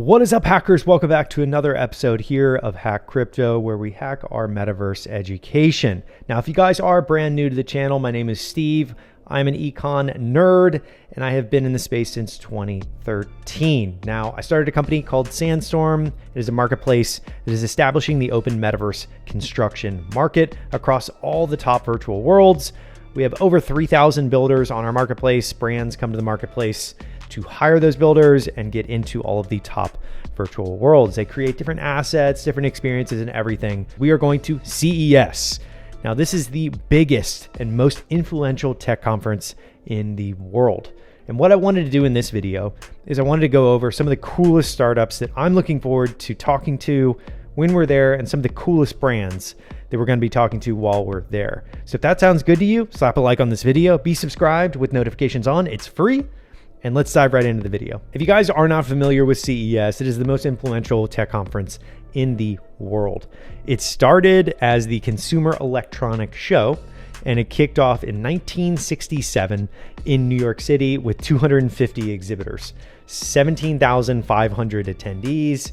What is up, hackers? Welcome back to another episode here of Hack Crypto, where we hack our metaverse education. Now, if you guys are brand new to the channel, my name is Steve. I'm an econ nerd, and I have been in the space since 2013. Now, I started a company called Sandstorm. It is a marketplace that is establishing the open metaverse construction market across all the top virtual worlds. We have over 3,000 builders on our marketplace. Brands come to the marketplace to hire those builders and get into all of the top virtual worlds. They create different assets, different experiences, and everything. We are going to CES. Now, this is the biggest and most influential tech conference in the world. And what I wanted to do in this video is I wanted to go over some of the coolest startups that I'm looking forward to talking to when we're there, and some of the coolest brands that we're going to be talking to while we're there. So if that sounds good to you, slap a like on this video, be subscribed with notifications on, it's free. And let's dive right into the video. If you guys are not familiar with CES, it is the most influential tech conference in the world. It started as the Consumer Electronics Show, and it kicked off in 1967 in New York City with 250 exhibitors, 17,500 attendees.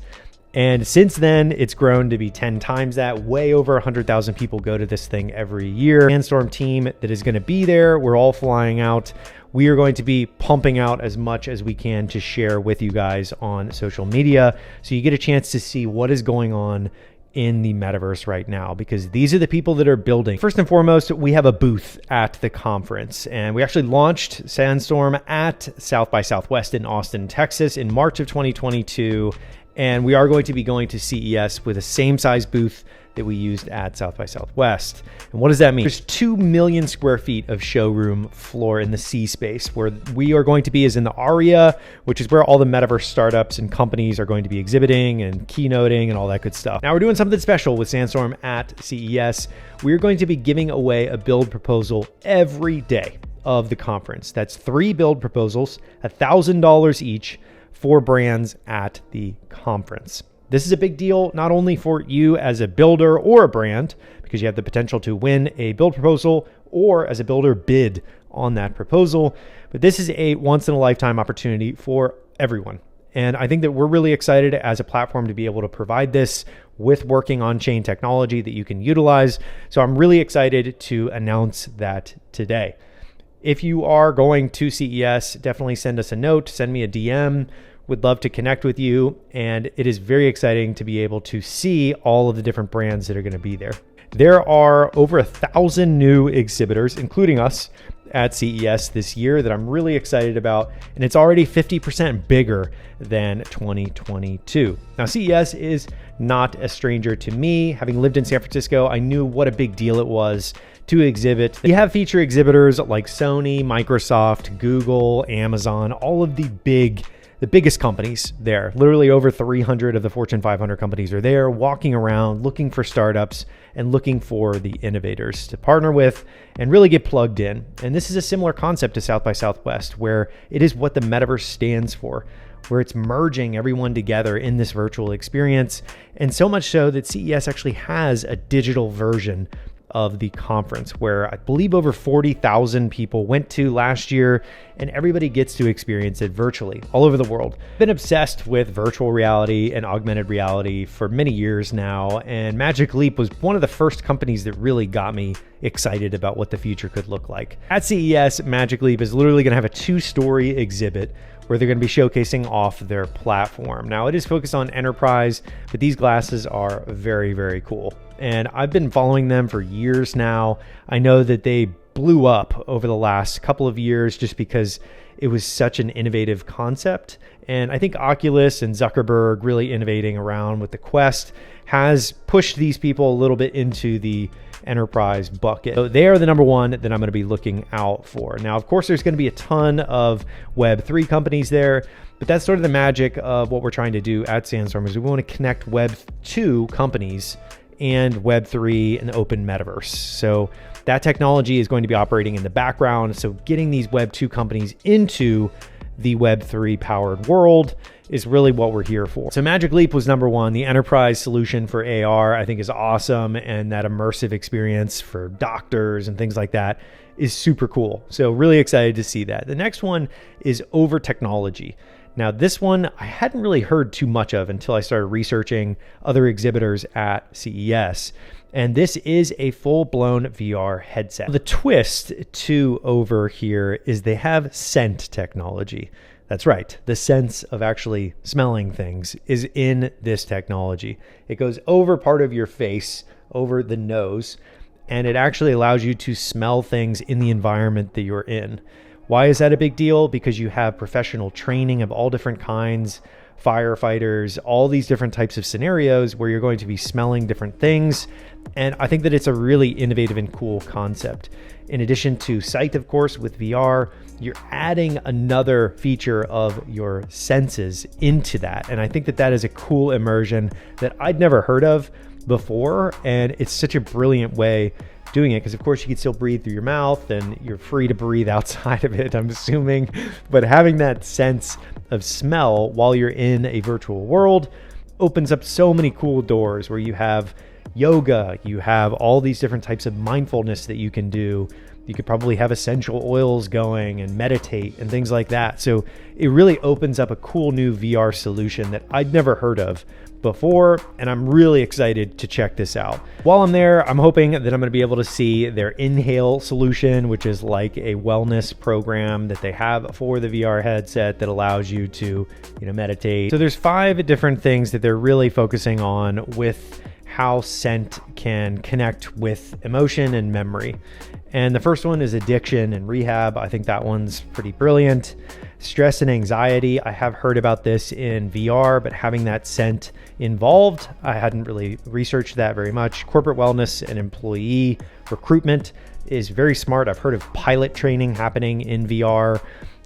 And since then, it's grown to be 10 times that. Way over 100,000 people go to this thing every year. Sandstorm team that is going to be there. We're all flying out. We are going to be pumping out as much as we can to share with you guys on social media, so you get a chance to see what is going on in the metaverse right now, because these are the people that are building. First and foremost, we have a booth at the conference, and we actually launched Sandstorm at South by Southwest in Austin, Texas in March of 2022. And we are going to be going to CES with the same size booth that we used at South by Southwest. And what does that mean? There's 2 million square feet of showroom floor in the C space. Where we are going to be is in the ARIA, which is where all the metaverse startups and companies are going to be exhibiting and keynoting and all that good stuff. Now, we're doing something special with Sandstorm at CES. We're going to be giving away a build proposal every day of the conference. That's 3 build proposals, $1,000 each, for brands at the conference. This is a big deal, not only for you as a builder or a brand, because you have the potential to win a build proposal, or as a builder bid on that proposal, but this is a once in a lifetime opportunity for everyone. And I think that we're really excited as a platform to be able to provide this with working on chain technology that you can utilize. So I'm really excited to announce that today. If you are going to CES, definitely send us a note, send me a DM. Would love to connect with you. And it is very exciting to be able to see all of the different brands that are going to be there. There are over 1,000 new exhibitors, including us, at CES this year that I'm really excited about. And it's already 50% bigger than 2022. Now, CES is not a stranger to me. Having lived in San Francisco, I knew what a big deal it was to exhibit. You have feature exhibitors like Sony, Microsoft, Google, Amazon, all of the biggest companies there. Literally over 300 of the Fortune 500 companies are there, walking around, looking for startups and looking for the innovators to partner with and really get plugged in. And this is a similar concept to South by Southwest, where it is what the metaverse stands for, where it's merging everyone together in this virtual experience. And so much so that CES actually has a digital version of the conference, where I believe over 40,000 people went to last year, and everybody gets to experience it virtually all over the world. I've been obsessed with virtual reality and augmented reality for many years now, and Magic Leap was one of the first companies that really got me excited about what the future could look like. At CES, Magic Leap is literally going to have a 2-story exhibit where they're going to be showcasing off their platform. Now, it is focused on enterprise, but these glasses are very, very cool. And I've been following them for years now. I know that they blew up over the last couple of years just because it was such an innovative concept. And I think Oculus and Zuckerberg really innovating around with the Quest has pushed these people a little bit into the enterprise bucket. So they are the number one that I'm going to be looking out for. Now, of course, there's going to be a ton of Web3 companies there, but that's sort of the magic of what we're trying to do at Sandstorm, is we want to connect Web2 companies and Web3 and the open metaverse. So that technology is going to be operating in the background. So getting these Web2 companies into the Web3 powered world is really what we're here for. So Magic Leap was number one. The enterprise solution for AR, I think, is awesome. And that immersive experience for doctors and things like that is super cool. So really excited to see that. The next one is Over Technology. Now, this one I hadn't really heard too much of until I started researching other exhibitors at CES. And this is a full-blown VR headset. The twist to over here is they have scent technology. That's right. The sense of actually smelling things is in this technology. It goes over part of your face, over the nose, and it actually allows you to smell things in the environment that you're in. Why is that a big deal? Because you have professional training of all different kinds, firefighters, all these different types of scenarios where you're going to be smelling different things. And I think that it's a really innovative and cool concept. In addition to sight, of course, with VR, you're adding another feature of your senses into that. And I think that that is a cool immersion that I'd never heard of before. And it's such a brilliant way doing it, because of course you can still breathe through your mouth and you're free to breathe outside of it, I'm assuming. But having that sense of smell while you're in a virtual world opens up so many cool doors where you have yoga, you have all these different types of mindfulness that you can do. You could probably have essential oils going and meditate and things like that. So it really opens up a cool new VR solution that I'd never heard of before, and I'm really excited to check this out. While I'm there, I'm hoping that I'm going to be able to see their Inhale solution, which is like a wellness program that they have for the VR headset that allows you to, meditate. So there's 5 different things that they're really focusing on with how scent can connect with emotion and memory. And the first one is addiction and rehab. I think that one's pretty brilliant. Stress and anxiety. I have heard about this in VR, but having that scent involved, I hadn't really researched that very much. Corporate wellness and employee recruitment is very smart. I've heard of pilot training happening in VR.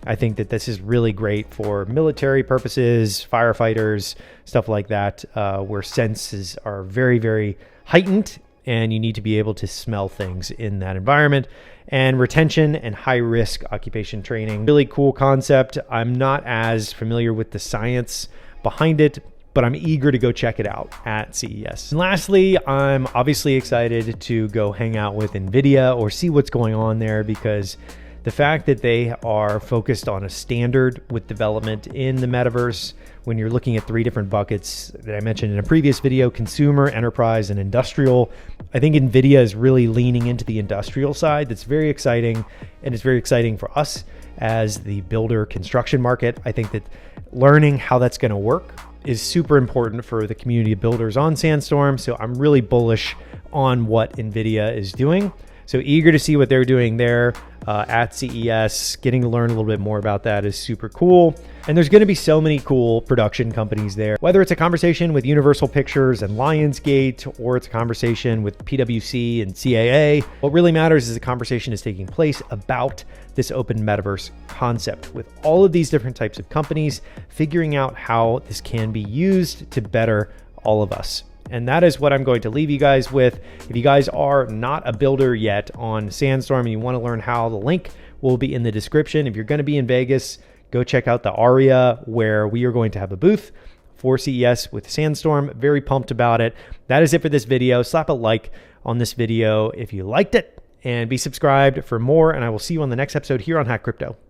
I think that this is really great for military purposes, firefighters, stuff like that, where senses are very, very heightened and you need to be able to smell things in that environment. And retention and high risk occupation training. Really cool concept. I'm not as familiar with the science behind it, but I'm eager to go check it out at CES. And lastly, I'm obviously excited to go hang out with Nvidia or see what's going on there, because the fact that they are focused on a standard with development in the metaverse, when you're looking at 3 different buckets that I mentioned in a previous video, consumer, enterprise, and industrial, I think Nvidia is really leaning into the industrial side. That's very exciting, and it's very exciting for us as the builder construction market. I think that learning how that's going to work is super important for the community of builders on Sandstorm. So I'm really bullish on what Nvidia is doing. So eager to see what they're doing there at CES. Getting to learn a little bit more about that is super cool. And there's going to be so many cool production companies there, whether it's a conversation with Universal Pictures and Lionsgate, or it's a conversation with PwC and CAA. What really matters is the conversation is taking place about this open metaverse concept, with all of these different types of companies figuring out how this can be used to better all of us. And that is what I'm going to leave you guys with. If you guys are not a builder yet on Sandstorm and you want to learn how, the link will be in the description. If you're going to be in Vegas, go check out the Aria, where we are going to have a booth for CES with Sandstorm. Very pumped about it. That is it for this video. Slap a like on this video if you liked it, and be subscribed for more. And I will see you on the next episode here on Hack Crypto.